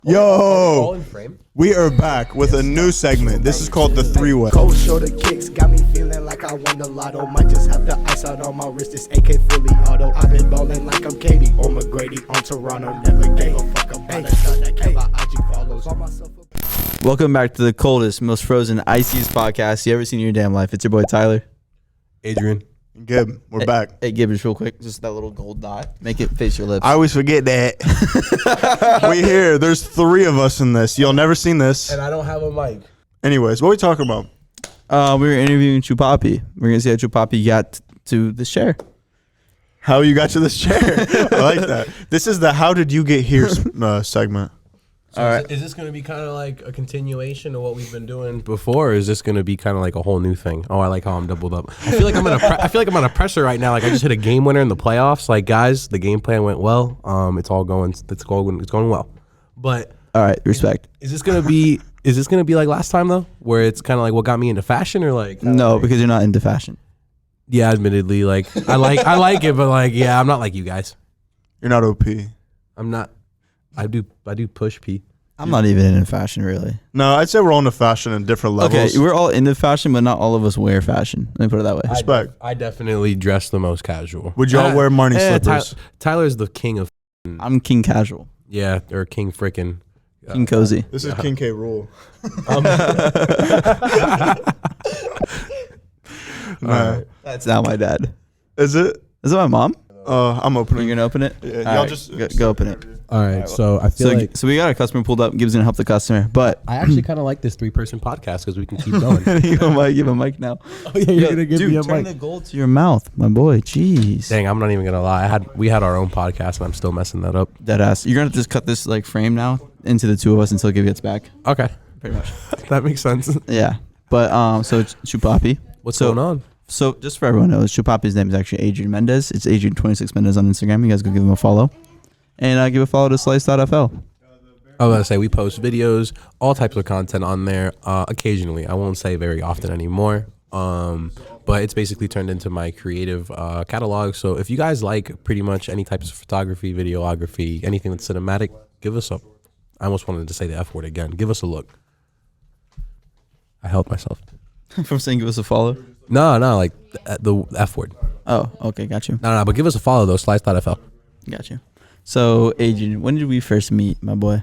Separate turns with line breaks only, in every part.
Yo, we are back with a new segment. This is called the three-way.
Cold shoulder kicks got me feeling like I won the lotto. Might just have the ice out on my wrist. This AK fully auto. I've been ballin' like I'm Katie or McGrady on Toronto. Never gave a fuck about it. Shot that cap by IG follows. All myself.
Welcome back to the coldest, most frozen, iciest podcast you ever seen in your damn life. It's your boy Tyler.
Adrian.
Gib, we're back.
Hey, Gib, just real quick, just that little gold dot. Make it face your lips.
I always forget that. We here. There's three of us in this. Y'all never seen this.
And I don't have a mic.
Anyways, what are we talking about?
We were interviewing Chupapi. We're going to see how Chupapi got to this chair.
How you got to this chair. I like that. This is the how did you get here segment.
So is this going to be kind of like a continuation of what we've been doing before, or is this going to be kind of like a whole new thing? Oh, I like how I'm doubled up. I feel like I'm on a pressure right now. Like I just hit a game winner in the playoffs. Like guys, the game plan went well. It's going well. But
all right, respect.
Is this going to be like last time though, where it's kind of like what got me into fashion, or like
no, because you're not into fashion.
Yeah, admittedly, like I like it, but like yeah, I'm not like you guys.
You're not OP.
I'm not. I do push P.
I'm not even into fashion, really.
No, I'd say we're all into fashion in different levels.
Okay, we're all into fashion, but not all of us wear fashion. Let me put it that way.
Respect.
I definitely dress the most casual.
Would y'all wear Marnie slippers?
Tyler's the king of.
I'm king casual.
Yeah, or king frickin'.
King cozy.
This is King K. Rule.
Right. That's not my dad.
Is it?
Is it my mom?
I'm opening.
You're gonna open it?
Yeah,
All
y'all
right,
just
go open it.
All right, so I feel like
So we got a customer pulled up. Gibbs gonna help the customer, but
I actually kind of like this 3-person podcast because we can keep going.
give a mic now.
Oh yeah, you're gonna give me a
turn
mic.
the gold to your mouth, my boy. Jeez.
Dang, I'm not even gonna lie. We had our own podcast, and I'm still messing that up.
Deadass. You're gonna just cut this like frame now into the two of us until Gib gets back.
Okay,
Pretty much.
that makes sense.
Yeah. But so it's Chupapi.
What's going on?
So just for everyone knows, Chupapi's name is actually Adrian Mendez. It's Adrian26 Mendez on Instagram. You guys go give him a follow. And give a follow to slice.fl.
I was gonna say we post videos, all types of content on there. Occasionally, I won't say very often anymore. But it's basically turned into my creative catalog. So if you guys like pretty much any types of photography, videography, anything that's cinematic, give us a. I almost wanted to say the F word again. Give us a look. I helped myself.
From saying give us a follow?
No, like the F word.
Oh, okay, got you.
No, but give us a follow though. Slice.fl.
Got you. So Adrian, when did we first meet, my boy?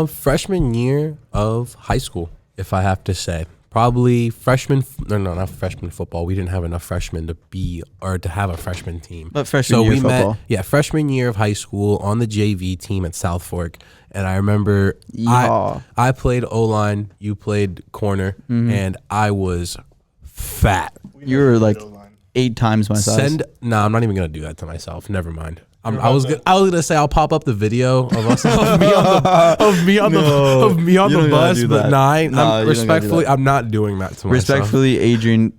Freshman year of high school, if I have to say. Probably not freshman football. We didn't have enough freshmen to have a freshman team.
But freshman year football.
Freshman year of high school on the JV team at South Fork. And I remember I played O-line, you played corner, and I was fat.
You were like 8 times my size.
I'm not even going to do that to myself. Never mind. I was gonna say I'll pop up the video of us of me on the bus, but respectfully, I'm not doing that to myself.
Respectfully, Adrian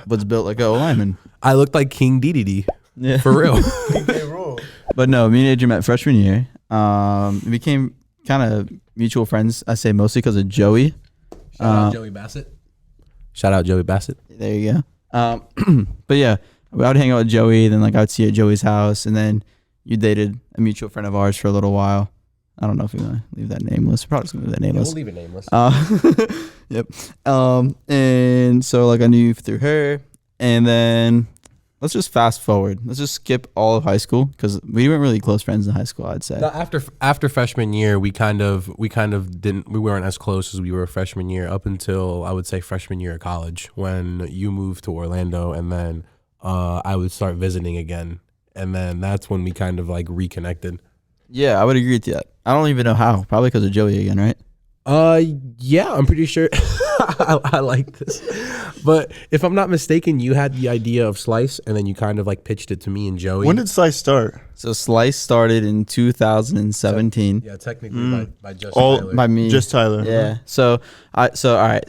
was built like a lineman.
I looked like King DDD.
Yeah,
for real.
But no, me and Adrian met freshman year. We became kind of mutual friends. I say mostly because of Joey.
Shout out Joey Bassett.
There you go. But yeah, I would hang out with Joey. Then like I would see at Joey's house, and then you dated a mutual friend of ours for a little while. I don't know if we want to leave that nameless. We're probably just gonna leave that nameless.
We'll leave it nameless.
Yep. And so like I knew you through her, and then let's just fast forward. Let's just skip all of high school because we weren't really close friends in high school. I'd say.
No, after freshman year, we weren't as close as we were freshman year up until I would say freshman year of college when you moved to Orlando, and then I would start visiting again. And then that's when we kind of like reconnected.
Yeah, I would agree with that. I don't even know how. Probably because of Joey again, right?
Yeah, I'm pretty sure. I like this. But if I'm not mistaken, you had the idea of Slice, and then you kind of like pitched it to me and Joey.
When did Slice start?
So Slice started in 2017.
Yeah, technically by just Tyler.
By me.
Just Tyler.
Yeah. All right.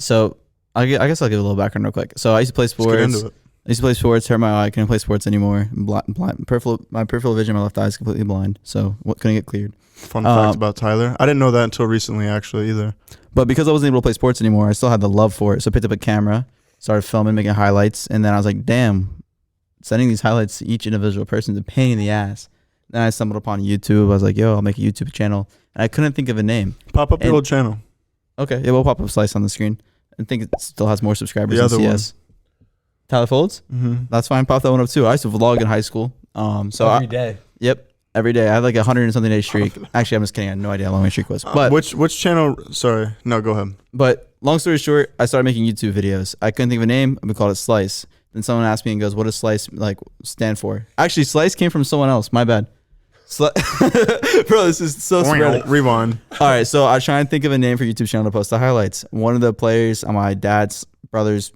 So I guess I'll give a little background real quick. So I used to play sports.
Let's get into it.
I used to play sports, hurt my eye, couldn't play sports anymore. My peripheral vision, my left eye is completely blind, so couldn't get cleared.
Fun fact about Tyler. I didn't know that until recently, actually, either.
But because I wasn't able to play sports anymore, I still had the love for it. So I picked up a camera, started filming, making highlights, and then I was like, damn, sending these highlights to each individual person is a pain in the ass. Then I stumbled upon YouTube. I was like, yo, I'll make a YouTube channel. And I couldn't think of a name.
Pop up your old channel.
Okay, it will pop up Slice on the screen. I think it still has more subscribers
The
than
other
CS. Tyler Folds?
Mm-hmm.
That's fine. Pop that one up too. I used to vlog in high school.
Every day.
Yep. Every day. I had like 100 and something day streak. Actually, I'm just kidding. I had no idea how long my streak was. But
which channel? Sorry, no, go ahead.
But long story short, I started making YouTube videos. I couldn't think of a name. We called it Slice. Then someone asked me and goes, "What does Slice like stand for?" Actually, Slice came from someone else. My bad. Bro, this is so spread.
Rewind.
All right, so I try and think of a name for YouTube channel to post the highlights. One of the players on my dad/brother's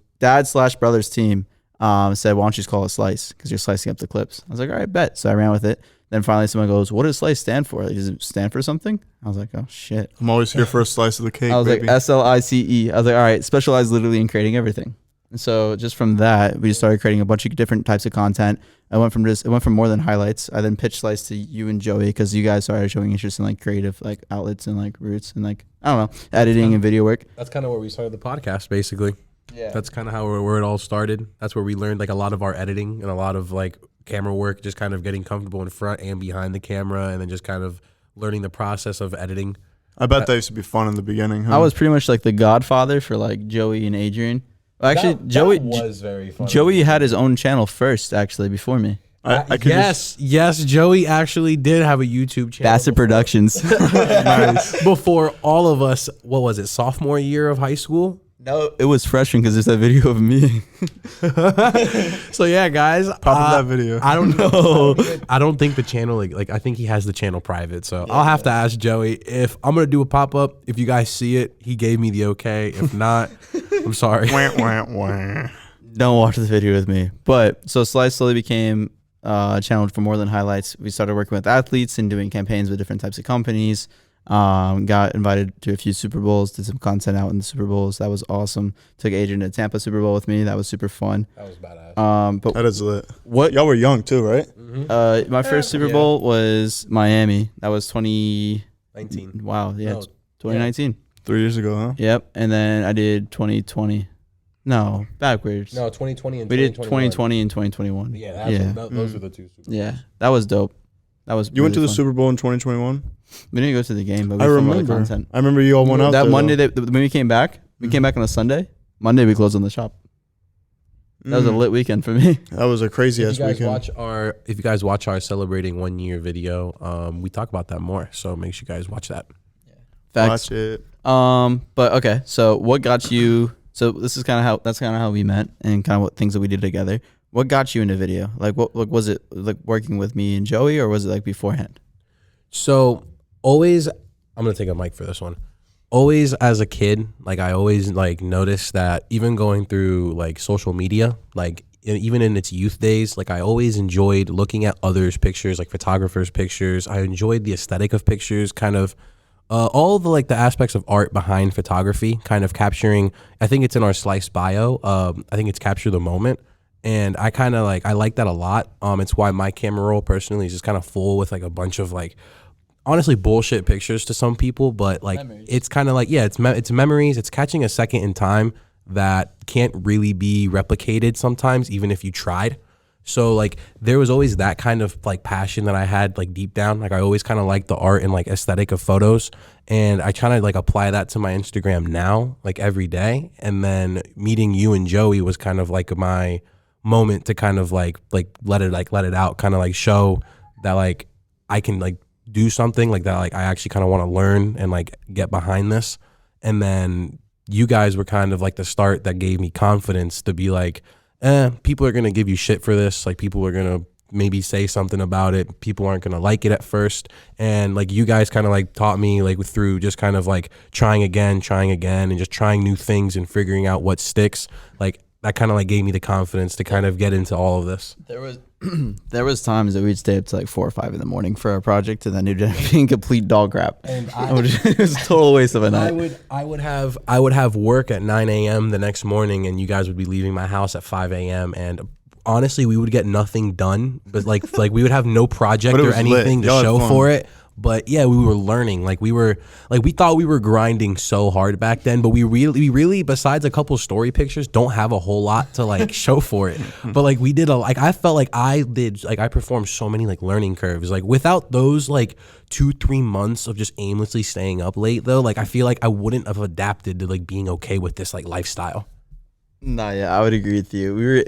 team said, "Why don't you just call it Slice? Because you're slicing up the clips." I was like, "All right, bet." So I ran with it. Then finally someone goes, "What does Slice stand for? Like, does it stand for something?" I was like, "Oh shit."
I'm always here for a slice of the cake.
I was
baby.
like, SLICE. I was like, all right, specialized literally in creating everything. And so just from that, we just started creating a bunch of different types of content. It went from more than highlights. I then pitched Slice to you and Joey because you guys started showing interest in like creative like outlets and like roots and like, I don't know, editing and video work.
That's kind of where we started the podcast, basically.
Yeah.
That's kind of where it all started. That's where we learned like a lot of our editing and a lot of like camera work, just kind of getting comfortable in front and behind the camera, and then just kind of learning the process of editing.
I bet that used to be fun in the beginning. Huh?
I was pretty much like the godfather for like Joey and Adrian. Well, actually, Joey
was very fun.
Joey had his own channel first, actually, before me.
I could
yes, Joey actually did have a YouTube channel.
Bassett Productions.
nice.
Before all of us, what was it, sophomore year of high school?
No, it was freshman because there's that video of me.
So yeah, guys,
Pop that video.
I don't know. I don't think the channel like I think he has the channel private. So I'll have to ask Joey if I'm gonna do a pop up. If you guys see it, he gave me the okay. If not, I'm sorry.
Don't watch this video with me. But so Slice slowly became a channel for more than highlights. We started working with athletes and doing campaigns with different types of companies. Got invited to a few Super Bowls, did some content out in the Super Bowls. That was awesome. Took Adrian to Tampa Super Bowl with me. That was super fun.
That was badass.
But
That is lit.
what
Y'all were young too, right?
my first Super Bowl was Miami. That was
19.
Wow, yeah,
No,
2019.
3 years ago, huh?
Yep, and then I did 2020. No, backwards.
No, 2020 and
We did
2021.
2020 and 2021.
Yeah, those are the two. Super
Yeah, that was dope. That was.
You went to
really
the
fun.
Super Bowl in 2021.
We didn't go to the game, but we
I
filmed all the
remember.
content.
I remember you all went out
That
there,
Monday,
though.
when we came back, on a Sunday. Monday we closed on the shop. That was a lit weekend for me.
That was a crazy
If
ass
you guys
weekend.
if you guys watch our celebrating 1 year video, we talk about that more. So make sure you guys watch that.
Facts.
Watch it.
But okay. So what got you? So this is kind of how we met and kind of what things that we did together. What got you into video? Like what was it like working with me and Joey, or was it like beforehand?
So always, I'm gonna take a mic for this one. Always as a kid, like I always like noticed that even going through like social media, like even in its youth days, like I always enjoyed looking at others' pictures, like photographers' pictures. I enjoyed the aesthetic of pictures, kind of all the like the aspects of art behind photography, kind of capturing. I think it's in our Slice bio. I think it's capture the moment. And I kind of like, I like that a lot. It's why my camera roll personally is just kind of full with like a bunch of like, honestly bullshit pictures to some people, but like it's kind of like, yeah, it's memories. It's catching a second in time that can't really be replicated sometimes, even if you tried. So like there was always that kind of like passion that I had like deep down. Like I always kind of liked the art and like aesthetic of photos, and I try to like apply that to my Instagram now, like every day. And then meeting you and Joey was kind of like my moment to kind of like let it out, kind of like show that like I can like do something like that, like I actually kind of want to learn and like get behind this. And then you guys were kind of like the start that gave me confidence to be like, people are gonna give you shit for this, like people are gonna maybe say something about it, people aren't gonna like it at first. And like you guys kind of like taught me like through just kind of like trying again and just trying new things and figuring out what sticks. Like that kind of like gave me the confidence to kind of get into all of this.
There was times that we'd stay up to like 4 or 5 in the morning for a project, and then it'd be complete dog crap. And it was a total waste of a night.
I would have work at 9 a.m. the next morning, and you guys would be leaving my house at 5 a.m. and honestly, we would get nothing done. But like we would have no project or anything to show for it. But yeah, we were learning. Like we thought we were grinding so hard back then, but we really, besides a couple story pictures, don't have a whole lot to like show for it. But like we did I felt like I performed so many like learning curves. Like without those like 2-3 months of just aimlessly staying up late though, like I feel like I wouldn't have adapted to like being okay with this like lifestyle.
Nah, yeah, I would agree with you. We were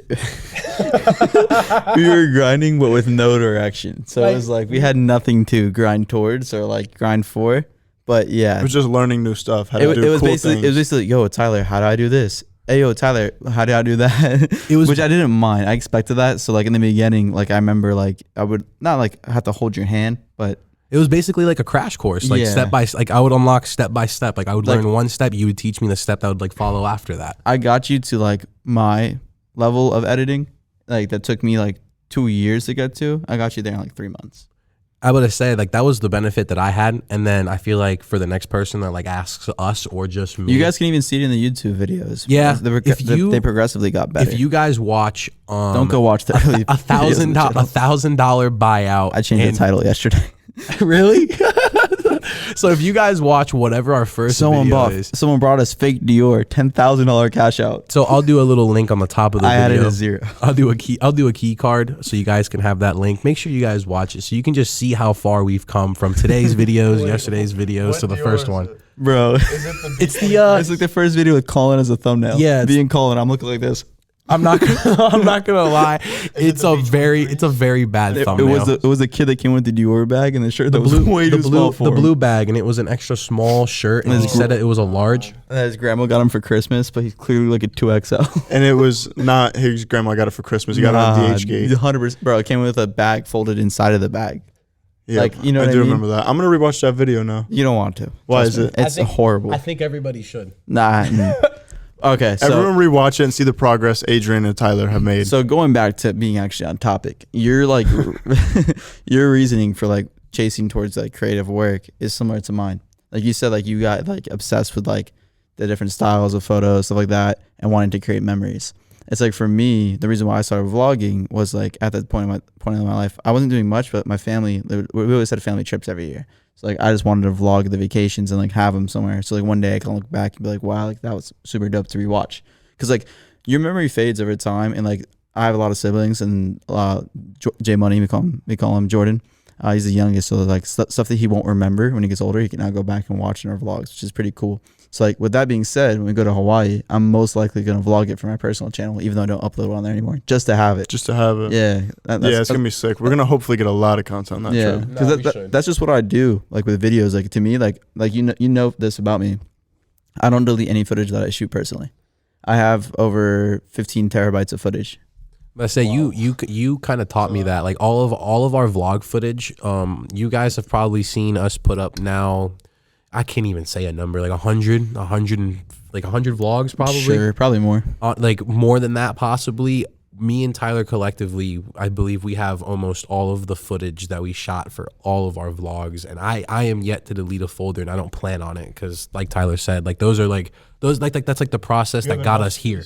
we were grinding, but with no direction. So it was like we had nothing to grind towards or like grind for. But yeah,
It was just learning new stuff. How
it
to do
was
cool
basically
things.
it was basically, yo, Tyler, how do I do this? Hey, yo, Tyler, how do I do that?
It was-
which I didn't mind. I expected that. So like in the beginning, like I remember like I would not like have to hold your hand, but
It was basically like a crash course, like
Yeah.
step by like I would unlock step by step. Like I would
Like-
learn one step, you would teach me the step that would like follow after that.
I got you to like my level of editing. Like that took me like 2 years to get to. I got you there in like 3 months.
I would say like that was the benefit that I had, and then I feel like for the next person that like asks us or just me,
You guys can even see it in the YouTube videos.
Yeah,
They progressively got better.
if you guys watch,
don't go watch the early
a $1,000 buyout.
I changed the title yesterday.
Really? So if you guys watch whatever our first video is,
Someone brought us fake Dior $10,000 cash out.
so I'll do a little link on the top of the
I
video.
added a 0.
I'll do a key card so you guys can have that link. Make sure you guys watch it so you can just see how far we've come from today's videos, yesterday's videos to the first one.
Bro,
It's the
it's like the first video with Colin as a thumbnail.
Yeah, it's-
being Colin, I'm looking like this.
I'm not gonna lie. It's a very bad thumbnail.
It was a kid that came with the Dior bag and the shirt that was way too small for
the
him.
blue bag, and it was an extra small shirt, and he said that it was a large.
And his grandma got him for Christmas, but he's clearly like a 2XL.
And it was not his grandma got it for Christmas. He got it on DHgate.
100%. Bro, it came with a bag folded inside of the bag.
Yeah,
like, you know
I
what I
do
mean?
remember that. I'm gonna rewatch that video now.
You don't want to.
Why
Trust
is
me.
it?
It's horrible.
I think everybody should.
Nah. Okay, so
Everyone rewatch it and see the progress Adrian and Tyler have made.
So going back to being actually on topic, you're like your reasoning for like chasing towards like creative work is similar to mine. Like you said, like you got like obsessed with like the different styles of photos, stuff like that, and wanting to create memories. It's like for me, the reason why I started vlogging was like at that point in my life, I wasn't doing much, but my family, we always had family trips every year. So like I just wanted to vlog the vacations and like have them somewhere. So like one day I can look back and be like, wow, like that was super dope to rewatch. Because like your memory fades over time, and like I have a lot of siblings, and J Money, we call him Jordan. He's the youngest, so like stuff that he won't remember when he gets older, he can now go back and watch in our vlogs, which is pretty cool. So like with that being said, when we go to Hawaii, I'm most likely gonna vlog it for my personal channel, even though I don't upload it on there anymore, just to have it.
Just to have it.
Yeah,
It's gonna be sick. We're gonna hopefully get a lot of content on that
yeah,
trip.
because that's just what I do. Like with videos, like to me, like you know this about me. I don't delete any footage that I shoot personally. I have over 15 terabytes of footage.
I say you kind of taught me that. Like all of our vlog footage, you guys have probably seen us put up now. I can't even say a number, like 100 vlogs probably.
Sure, probably more.
Like more than that possibly. Me and Tyler collectively, I believe we have almost all of the footage that we shot for all of our vlogs, and I am yet to delete a folder, and I don't plan on it because, like Tyler said, like those that's like the process that got us here.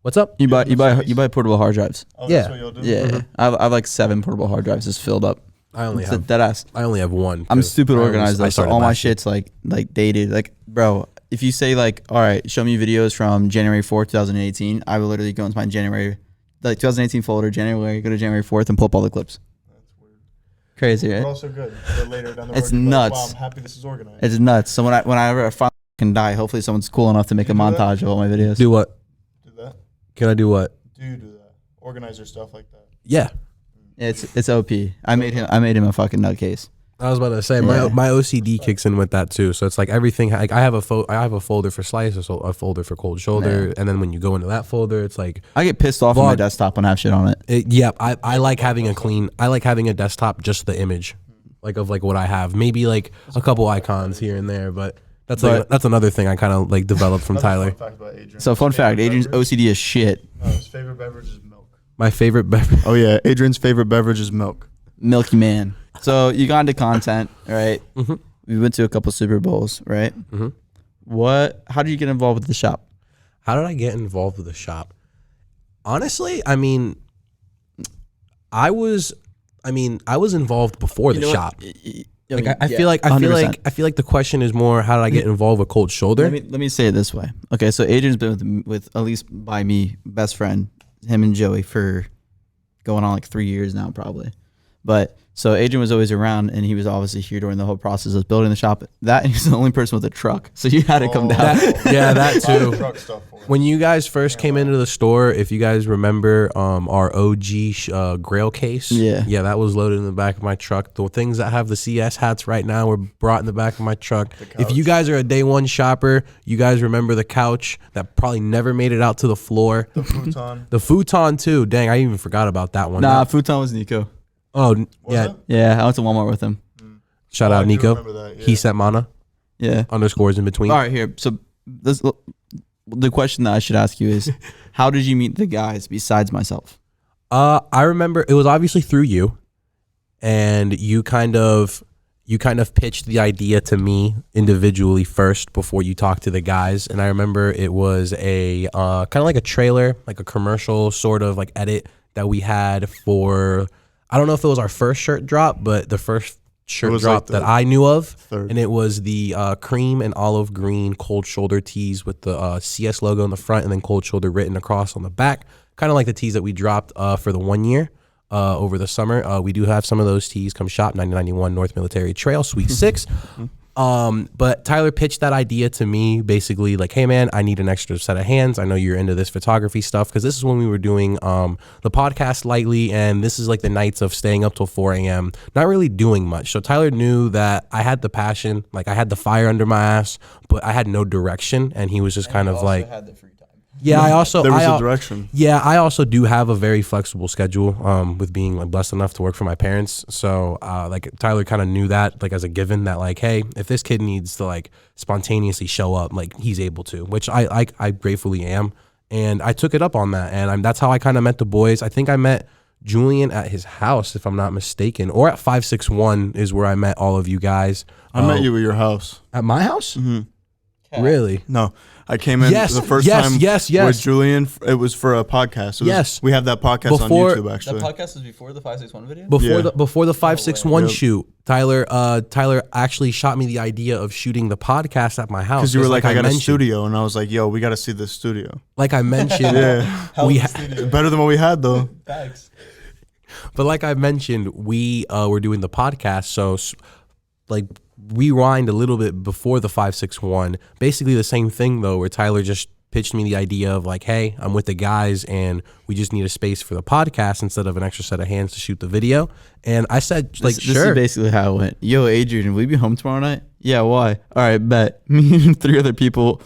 What's up?
You buy portable hard drives.
Oh,
Yeah.
that's what you'll do?
Yeah, I have like 7 portable hard drives just filled up.
I only
It's
have
dead ass.
one.
I'm
'cause
stupid organized though, so
started
all my
last year.
shit's like dated. Like, bro, if you say like, all right, show me videos from January 4th, 2018, I will literally go into my January, like 2018 folder, January, go to January 4th and pull up all the clips.
That's weird.
Crazy, right?
But also good. But later down the
It's
road, you're like,
nuts.
wow, I'm happy this is organized.
It's nuts. So whenever I finally can die, hopefully someone's cool enough to make a
You do that?
montage of all my videos.
Do what?
Do that?
Can I do what?
Do you do that? Organize your stuff like that.
Yeah.
It's OP. I made him a fucking nutcase.
I was about to say
Yeah.
my OCD kicks in with that too. So it's like everything. Like I have a folder for slice, a folder for cold shoulder, and then when you go into that folder, it's like
I get pissed off on my
Vlog.
desktop when I have shit on it.
yeah. I like having a clean. I like having a desktop, just the image, like of like what I have. Maybe like a couple icons here and there, but that's another thing I kind of like developed from Tyler.
Fun fact about Adrian.
So fun fact, Adrian's OCD is shit.
His favorite beverage is milk.
My favorite beverage.
Oh yeah, Adrian's favorite beverage is milk.
Milky man. So you got into content, right?
Mm-hmm.
We went to a couple Super Bowls, right?
Mm-hmm.
How did you get involved with the shop?
How did I get involved with the shop? Honestly, I mean, I was involved before the shop. Like I feel like
100%.
the question is more, how did I get involved with Cold Shoulder?
Let me say it this way. Okay, so Adrian's been with at least by me, best friend, him and Joey, for going on like 3 years now, probably. But so Adrian was always around, and he was obviously here during the whole process of building the shop. That, and he's the only person with a truck, so you had to come down.
That too. When you guys first came into the store, if you guys remember our OG Grail case, yeah, that was loaded in the back of my truck. The things that have the CS hats right now were brought in the back of my truck. If you guys are a day one shopper, you guys remember the couch that probably never made it out to the floor.
The futon.
The futon too. Dang, I even forgot about that one.
Nah, futon was Nico.
Oh, yeah.
it?
Yeah, I went to Walmart with him.
Shout out
I do
Nico.
remember that, yeah.
He sent mana.
Yeah.
Underscores in between.
All right, here. So the question that I should ask you is, how did you meet the guys besides myself?
I remember it was obviously through you, and you kind of pitched the idea to me individually first before you talked to the guys. And I remember it was a kind of like a trailer, like a commercial sort of like edit that we had for, I don't know if it was our first shirt drop, but the first shirt drop that I knew of.
Third.
And it was the cream and olive green Cold Shoulder tees with the CS logo on the front and then Cold Shoulder written across on the back. Kind of like the tees that we dropped for the 1 year over the summer. We do have some of those tees. Come shop, 9091 North Military Trail, Suite 6. But Tyler pitched that idea to me, basically like, hey man, I need an extra set of hands. I know you're into this photography stuff, because this is when we were doing the podcast lightly, and this is like the nights of staying up till 4 a.m. not really doing much. So Tyler knew that I had the passion, like I had the fire under my ass, but I had no direction, and he was just kind of like,
had the free time.
yeah, I also
There was a direction.
Yeah, I also do have a very flexible schedule with being like blessed enough to work for my parents. So like Tyler kind of knew that like as a given, that like, hey, if this kid needs to like spontaneously show up, like he's able to, which I gratefully am. And I took it up on that, and that's how I kind of met the boys. I think I met Julian at his house, if I'm not mistaken, or at 561 is where I met all of you guys.
I met you at your house.
At my house?
Mm-hmm.
Really?
No. I came in the first time with Julian. It was for a podcast. We have that podcast on YouTube, actually.
That podcast was before the 561 video?
Before the 561 shoot, Tyler actually shot me the idea of shooting the podcast at my house.
Because you were like, I got a studio, and I was like, yo, we got to see this studio.
Like I mentioned,
better than what we had, though.
Thanks.
But like I mentioned, we were doing the podcast, so like rewind a little bit before the 561, basically the same thing though, where Tyler just pitched me the idea of like, hey, I'm with the guys and we just need a space for the podcast instead of an extra set of hands to shoot the video. And I said, like,
this
sure.
is basically how it went. Yo, Adrian, will you be home tomorrow night? Yeah, why? All right, bet. Me and 4 other people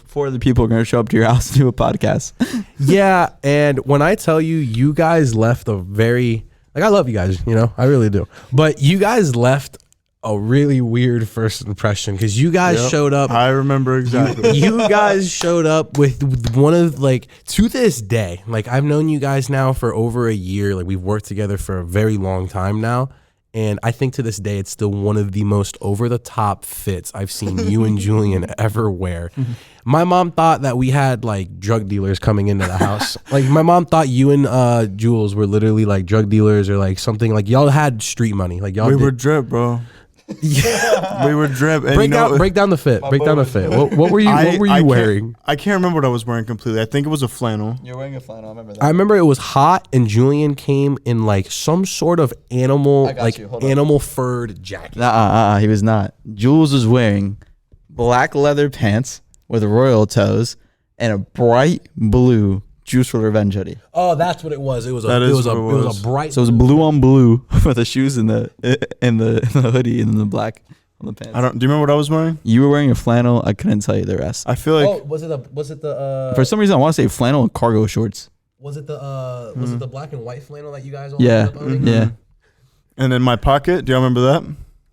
are going to show up to your house and do a podcast.
Yeah, and when I tell you, you guys left a very, like, I love you guys, you know, I really do. But you guys left a really weird first impression, because you guys showed up.
I remember exactly.
You guys showed up with one of, like, to this day, like, I've known you guys now for over a year. Like, we've worked together for a very long time now. And I think to this day, it's still one of the most over-the-top fits I've seen you and Julian ever wear. My mom thought that we had, like, drug dealers coming into the house. Like, my mom thought you and Jules were literally, like, drug dealers or, like, something. Like, y'all had street money. Like, y'all
were drip, bro.
Yeah,
we were drip. And
break down the fit. Break down the fit. What were you wearing?
I can't remember what I was wearing completely. I think it was a flannel.
You're wearing a flannel. I remember that.
I remember it was hot, and Julian came in like some sort of animal, animal furred jacket.
He was not. Jules was wearing black leather pants with royal toes and a bright blue Juice for Revenge hoodie.
Oh, that's what it was. It was a bright.
So it was blue on blue with the shoes in the hoodie and the black on the pants.
Do you remember what I was wearing?
You were wearing a flannel. I couldn't tell you the rest.
I feel like.
Was it the?
For some reason, I want to say flannel and cargo shorts.
Was it the? Was it the black and white flannel that you guys all
yeah
ended up owning?
Yeah.
And in my pocket, do you remember that?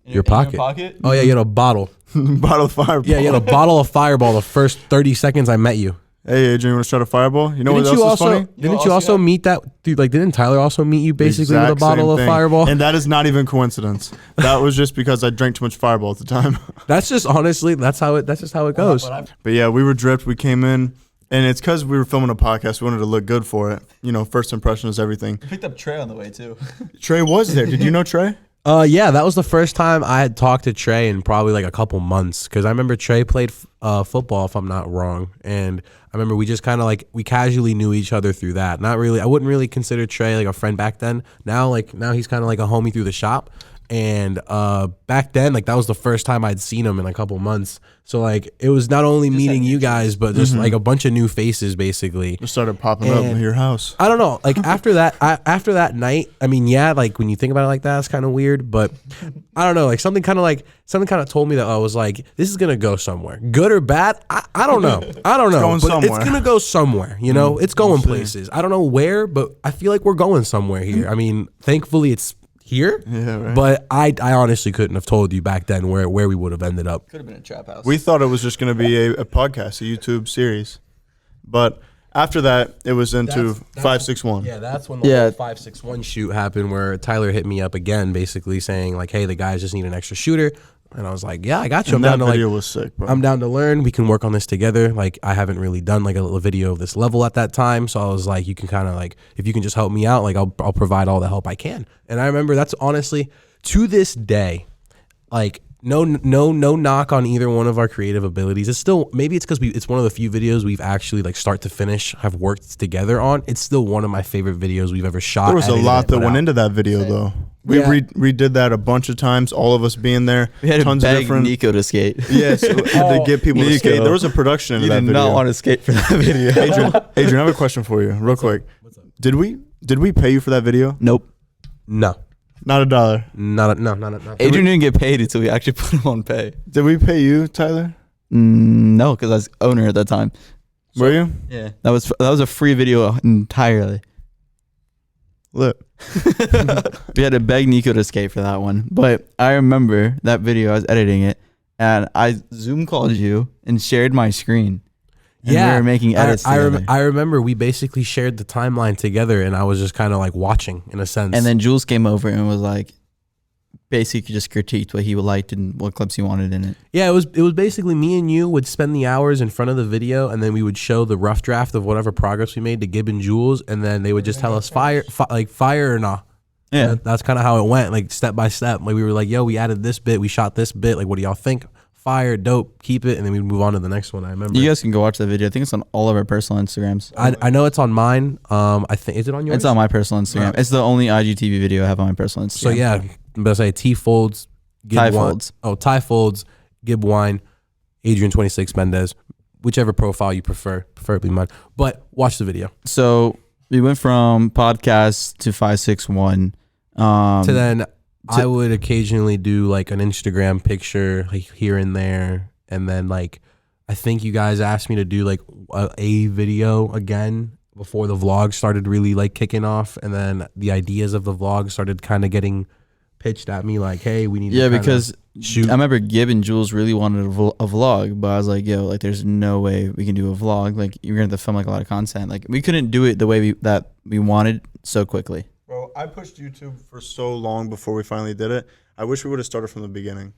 Your pocket? Oh yeah, you had a bottle.
Bottle of Fireball.
Yeah, you had a bottle of Fireball the first 30 seconds I met you.
Hey, Adrian, you want to start a Fireball? You know what else is funny?
Didn't you also meet that dude? Like, didn't Tyler also meet you basically with a bottle of Fireball?
And that is not even coincidence. That was just because I drank too much Fireball at the time.
That's just honestly, that's just how it goes.
But yeah, we were dripped. We came in, and it's because we were filming a podcast. We wanted to look good for it. You know, first impression is everything.
You picked up Trey on the way too.
Trey was there. Did you know Trey?
Yeah, that was the first time I had talked to Trey in probably like a couple months, because I remember Trey played football, if I'm not wrong, and I remember we just kind of like we casually knew each other through that. Not really, I wouldn't really consider Trey like a friend back then. Now he's kind of like a homie through the shop. And back then, like that was the first time I'd seen him in a couple months. So like it was not only just meeting you guys, but just like a bunch of new faces basically.
Just started popping up in your house.
I don't know. Like after that night, I mean, yeah, like when you think about it like that, it's kind of weird. But I don't know. Like something kind of told me that I was like, this is gonna go somewhere, good or bad. I don't know. I don't know. But it's gonna go somewhere. You know, it's going places. I don't know where, but I feel like we're going somewhere here. I mean, thankfully it's here, right. But I honestly couldn't have told you back then where we would have ended up.
Could have been a trap house.
We thought it was just going to be a podcast, a YouTube series, but after that, it was into 561.
Yeah, that's when the whole 561 shoot happened, where Tyler hit me up again, basically saying like, "Hey, the guys just need an extra shooter." And I was like, yeah, I got you.
And that video was sick, bro.
I'm down to learn. We can work on this together. Like, I haven't really done like a little video of this level at that time. So I was like, you can kind of like, if you can just help me out, like I'll provide all the help I can. And I remember that's honestly, to this day, like no knock on either one of our creative abilities. It's still, maybe it's because it's one of the few videos we've actually like start to finish have worked together on. It's still one of my favorite videos we've ever shot.
There was a lot that went into that video though. We redid that a bunch of times, all of us being there.
We had tons of different Nico to skate.
Yes, to get people to skate. There was a production in that video.
You did not want to skate for that video.
Adrian, I have a question for you, real quick. What's up? Did we pay you for that video?
Nope.
No.
Not a dollar.
No.
Adrian didn't get paid until we actually put him on pay.
Did we pay you, Tyler?
No, because I was owner at that time.
So, were you?
Yeah. That was a free video entirely.
Lit.
We had to beg Nico to skate for that one. But I remember that video, I was editing it, and I Zoom called you and shared my screen. And we were making edits together.
I remember we basically shared the timeline together, and I was just kind of like watching in a sense.
And then Jules came over and was like, basically just critiqued what he liked and what clips he wanted in it.
Yeah, it was basically me and you would spend the hours in front of the video, and then we would show the rough draft of whatever progress we made to Gib and Jules, and then they would just tell us fire or nah.
Yeah,
that's kind of how it went, like step by step. Like we were like, yo, we added this bit, we shot this bit. Like, what do y'all think? Fire, dope, keep it, and then we'd move on to the next one. I remember.
You guys can go watch that video. I think it's on all of our personal Instagrams.
I know it's on mine. I think, is it on yours?
It's on my personal Instagram. Right. It's the only IGTV video I have on my personal Instagram.
So yeah, I'm gonna say T Folds,
Ty Folds.
Oh, Ty Folds, Gib Wine, Adrian 26 Mendez, whichever profile you prefer, preferably mine. But watch the video.
So we went from podcast to 561.
To then I would occasionally do like an Instagram picture like here and there, and then like I think you guys asked me to do like a video again before the vlog started really like kicking off, and then the ideas of the vlog started kind of getting pitched at me like, hey, we need to
because shoot. I remember Gib and Jules really wanted a vlog, but I was like, yo, like there's no way we can do a vlog. Like you're gonna have to film like a lot of content. Like we couldn't do it the way we wanted so quickly.
Bro, I pushed YouTube for so long before we finally did it. I wish we would have started from the beginning.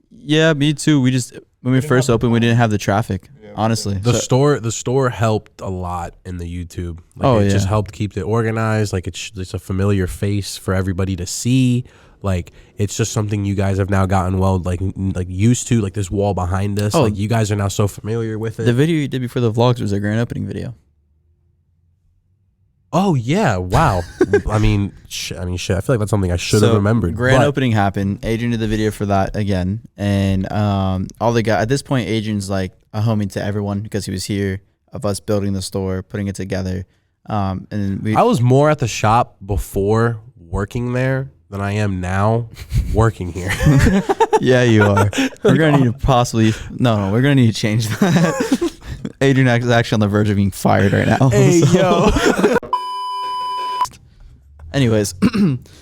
Yeah, me too. When we first opened, we didn't have the traffic. Yeah, honestly,
the store helped a lot in the YouTube. Like it just helped keep it organized. Like it's a familiar face for everybody to see. Like it's just something you guys have now gotten like used to. Like this wall behind us. Like you guys are now so familiar with it.
The video you did before the vlogs was a grand opening video.
Oh yeah! Wow. I mean, shit. I feel like that's something I should have remembered.
Grand opening happened. Adrian did the video for that again, and all the guys at this point, Adrian's like a homie to everyone because he was here of us building the store, putting it together. And
I was more at the shop before working there than I am now working here.
Yeah, you are. We're gonna need to we're gonna need to change that. Adrian is actually on the verge of being fired right now.
Hey, yo.
Anyways,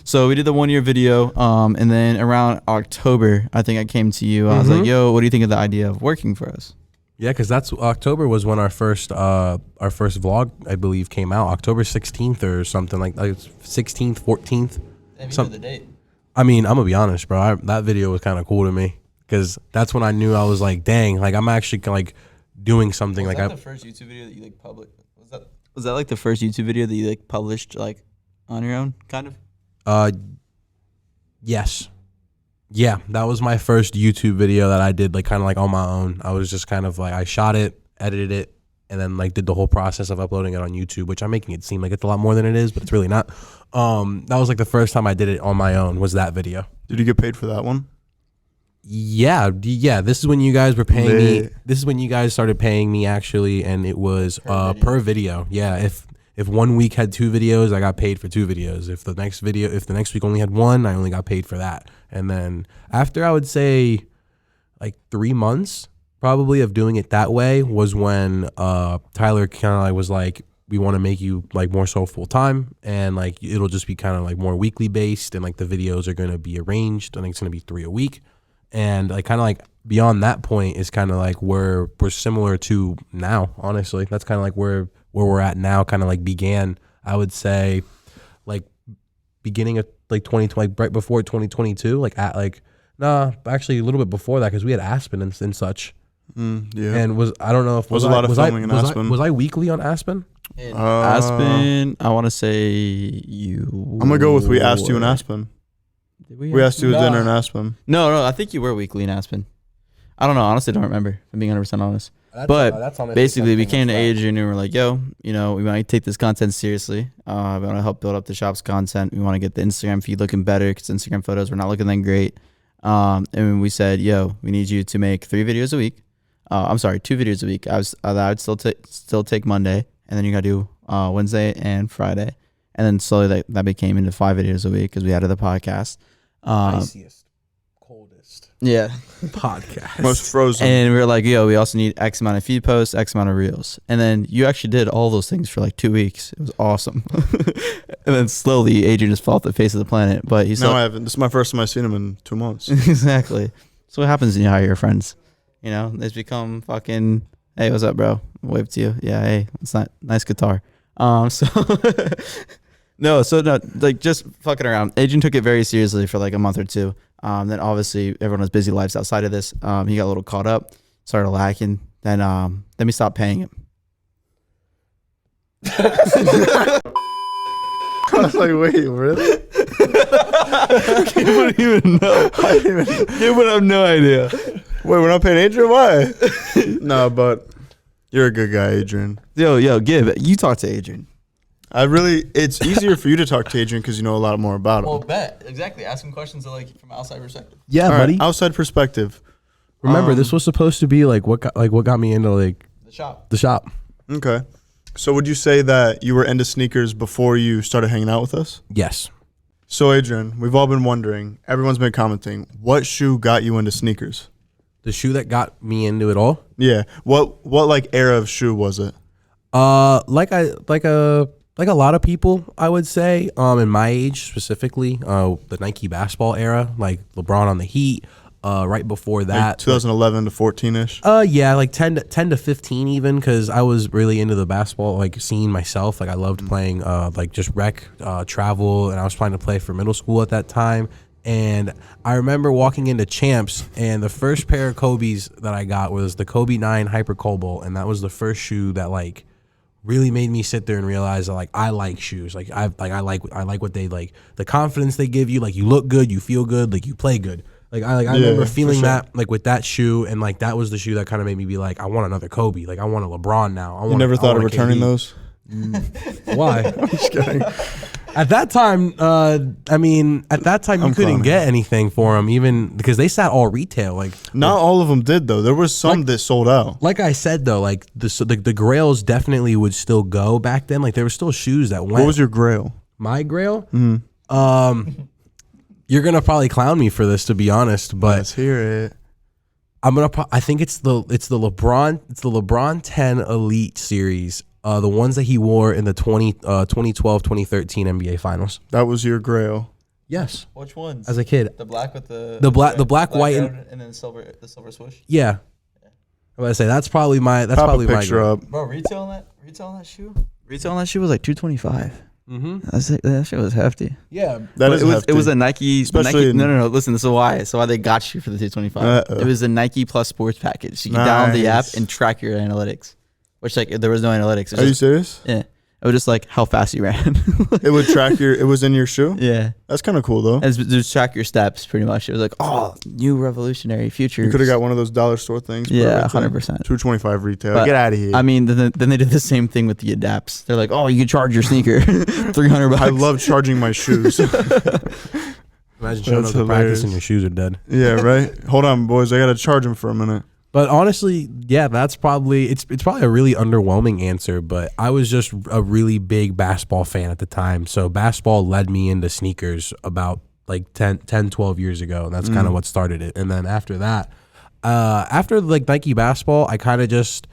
so we did the 1 year video, and then around October, I think I came to you. I was like, "Yo, what do you think of the idea of working for us?"
Yeah, because October was when our first vlog, I believe, came out. October 16th or something like 16th, 14th.
Some the date.
I mean, I'm gonna be honest, bro. That video was kind of cool to me because that's when I knew I was like, "Dang, like I'm actually like doing something."
Was that the first YouTube video that you like published? Was that like the first YouTube video that you like published like on your own, kind of?
Yes. Yeah, that was my first YouTube video that I did like kind of like on my own. I was just kind of like I shot it, edited it, and then like did the whole process of uploading it on YouTube, which I'm making it seem like it's a lot more than it is, but it's really not. That was like the first time I did it on my own was that video.
Did you get paid for that one?
Yeah. This is when you guys were paying me. This is when you guys started paying me actually, and it was per video. Yeah, if 1 week had 2 videos, I got paid for 2 videos. If the next week only had 1, I only got paid for that. And then after I would say like 3 months probably of doing it that way was when Tyler kind of like was like, we want to make you like more so full time, and like it'll just be kind of like more weekly based, and like the videos are going to be arranged. I think it's going to be 3 a week. And like kind of like beyond that point is kind of like where we're similar to now, honestly. That's kind of like where we're at now, kind of like began, I would say, like beginning of like 2020, like right before 2022, like at like, actually a little bit before that, because we had Aspen and such.
Yeah.
And I don't know if
was a lot of filming in Aspen.
Was I weekly on Aspen?
Aspen, I want to say you.
I'm gonna go with we asked you in Aspen. Did we asked you to dinner in Aspen.
No, I think you were weekly in Aspen. I don't know. Honestly, don't remember. If I'm being 100% honest. But basically, we came to Adrian and we're like, yo, you know, we want to take this content seriously. We want to help build up the shop's content. We want to get the Instagram feed looking better because Instagram photos were not looking that great. And we said, yo, we need you to make 3 videos a week. I'm sorry, 2 videos a week. I would still take Monday, and then you got to do Wednesday and Friday. And then slowly that became into 5 videos a week because we added the podcast.
Iciest, coldest.
Yeah.
Podcast.
Most frozen.
And we were like, yo, we also need X amount of feed posts, X amount of reels. And then you actually did all those things for like 2 weeks. It was awesome. And then slowly Adrian just fell off the face of the planet. But
No, I haven't. This is my first time I've seen him in 2 months.
Exactly. So what happens when you hire your friends? You know, they just become fucking, hey, what's up, bro? Wave to you. Yeah, hey, it's not nice guitar. No, like just fucking around. Adrian took it very seriously for like a month or 2. Then obviously everyone has busy lives outside of this. He got a little caught up, started lacking. Then we stopped paying him.
I was like, wait, really?
You wouldn't even know. You would have no idea.
Wait, we're not paying Adrian? Why? No, but you're a good guy, Adrian.
Yo, you talk to Adrian.
It's easier for you to talk to Adrian because you know a lot more about him.
Well, bet. Exactly. Ask him questions that, like from outside perspective.
Yeah,
All
buddy.
Right, outside perspective.
Remember, this was supposed to be like what got me into like the shop.
Okay. So would you say that you were into sneakers before you started hanging out with us?
Yes.
So Adrian, we've all been wondering, everyone's been commenting, what shoe got you into sneakers?
The shoe that got me into it all?
Yeah. What like era of shoe was it?
Like a lot of people, I would say, in my age specifically, the Nike basketball era, like LeBron on the Heat, right before that.
Like 2011 to 14-ish?
Yeah, like 10 to 15 even, because I was really into the basketball, like scene myself. Like I loved playing, like just rec, travel, and I was trying to play for middle school at that time. And I remember walking into Champs, and the first pair of Kobe's that I got was the Kobe 9 Hyper Cobalt, and that was the first shoe that like really made me sit there and realize that like I like shoes. Like I like what they like, the confidence they give you. Like you look good, you feel good, like you play good. I remember feeling that like with that shoe, and like that was the shoe that kind of made me be like, I want another Kobe. Like I want a LeBron now.
You never thought of returning those?
Why? I'm just kidding. At that time, you couldn't get anything for them, even because they sat all retail. Like
not all of them did though. There was some that sold out.
Like I said though, like the Grails definitely would still go back then. Like there were still shoes that went.
What was your Grail?
My Grail? You're gonna probably clown me for this, to be honest, but
let's hear it.
I think it's the LeBron 10 Elite series. The ones that he wore in the 2012-2013 NBA Finals.
That was your Grail.
Yes.
Which ones?
As a kid.
The black with the
black white,
and then the silver swoosh.
Yeah. I'm about to say that's probably my
picture up.
Bro, retail on that shoe was like $225.
Mm-hmm.
That shit was hefty.
Yeah,
it
was a Nike.
Especially
No. Listen, this is why. So why they got you for the $225. It was a Nike Plus Sports package. So you can download the app and track your analytics. Which like there was no analytics.
Are you serious?
Yeah. It was just like how fast you ran.
It would track it was in your shoe?
Yeah.
That's kind of cool, though.
It just track your steps, pretty much. It was like, oh, new revolutionary future.
You could have got one of those dollar store things.
Yeah, 100%.
$225 retail.
But,
get out of here.
I mean, then they did the same thing with the adapts. They're like, oh, you can charge your sneaker $300.
I love charging my shoes.
Imagine showing up to practice and your shoes are dead.
Yeah, right? Hold on, boys. I got to charge them for a minute.
But honestly, yeah, that's probably it's probably a really underwhelming answer, but I was just a really big basketball fan at the time. So basketball led me into sneakers about like 10, 12 years ago, and that's kind of what started it. And then after that, after like Nike basketball, I kind of just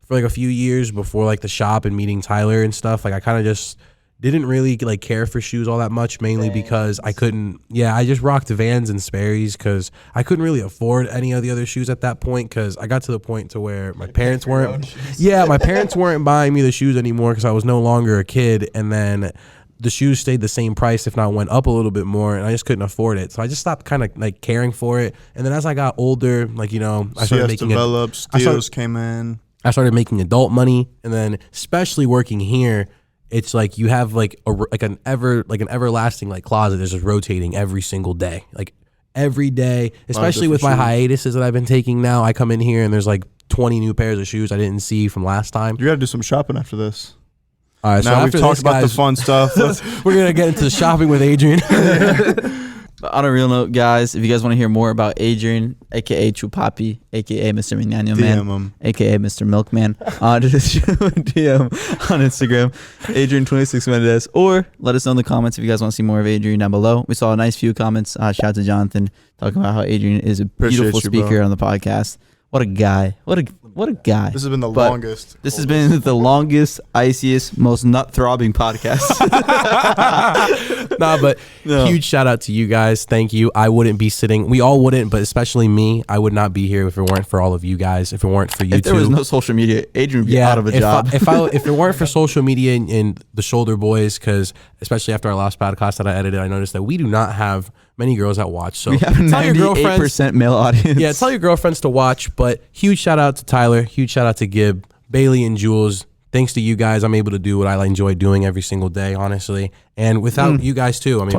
for like a few years before like the shop and meeting Tyler and stuff, like I kind of just didn't really like care for shoes all that much, mainly because I couldn't. Yeah, I just rocked Vans and Sperry's because I couldn't really afford any of the other shoes at that point. Because I got to the point to where my parents weren't. Yeah, my parents weren't buying me the shoes anymore because I was no longer a kid, and then the shoes stayed the same price, if not went up a little bit more, and I just couldn't afford it. So I just stopped kind of like caring for it. And then as I got older, like I started making
Steels came in.
I started making adult money, and then especially working here. It's like you have like an everlasting like closet that's just rotating every single day, like every day. Especially with my hiatuses that I've been taking now, I come in here and there's like 20 new pairs of shoes I didn't see from last time.
You got to do some shopping after this.
All right,
now we've talked about the fun stuff.
We're gonna get into the shopping with Adrian.
But on a real note, guys, if you guys want to hear more about Adrian, aka Chupapi, aka Mr. Mignano Man, aka Mr. Milkman, just DM on Instagram, Adrian26 Mendes, or let us know in the comments if you guys want to see more of Adrian down below. We saw a nice few comments. Shout out to Jonathan talking about how Adrian is a beautiful speaker on the podcast. What a guy! What a guy!
This has been the longest.
This has been the longest, iciest, most nut throbbing podcast.
Huge shout out to you guys. Thank you. I wouldn't be sitting. We all wouldn't, but especially me. I would not be here if it weren't for all of you guys. If it weren't for you,
if there was no social media, Adrian would be out of a job.
If it weren't for social media and the Shoulder Boys, because especially after our last podcast that I edited, I noticed that we do not have many girls that watch. So
we have a 98% male audience.
Yeah, tell your girlfriends to watch. But huge shout out to Tyler. Huge shout out to Gib, Bailey, and Jules. Thanks to you guys, I'm able to do what I enjoy doing every single day, honestly. And without you guys too, I mean,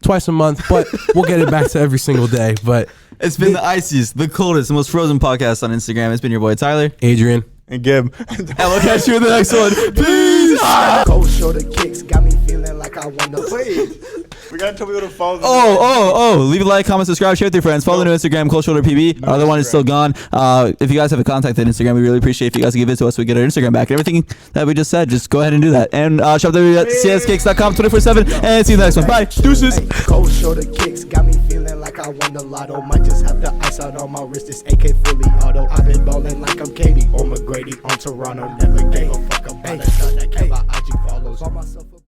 twice a month, but we'll get it back to every single day. But
it's been the iciest, the coldest, the most frozen podcast on Instagram. It's been your boy Tyler,
Adrian,
and Gib.
And we'll catch you in the next one. Peace.
Cold shoulder kicks got me feeling like I won the play.
We gotta tell people to follow.
Leave a like, comment, subscribe, share with your friends. Follow the new Instagram, Cold Shoulder PB. Our other one is still gone. If you guys have a contact at Instagram, we really appreciate if you guys can give it to us. We get our Instagram back. Everything that we just said, just go ahead and do that. And shop www.cskicks.com 24/7. And see you in the next one. Bye. Deuces.
Cold shoulder kicks got me feeling like I won the lotto. Might just have the ice out on my wrist. This AK fully auto. I've been ballin' like I'm Katie or McGrady on Toronto. Never gave a fuck about a shot that kept my IG follows. All myself.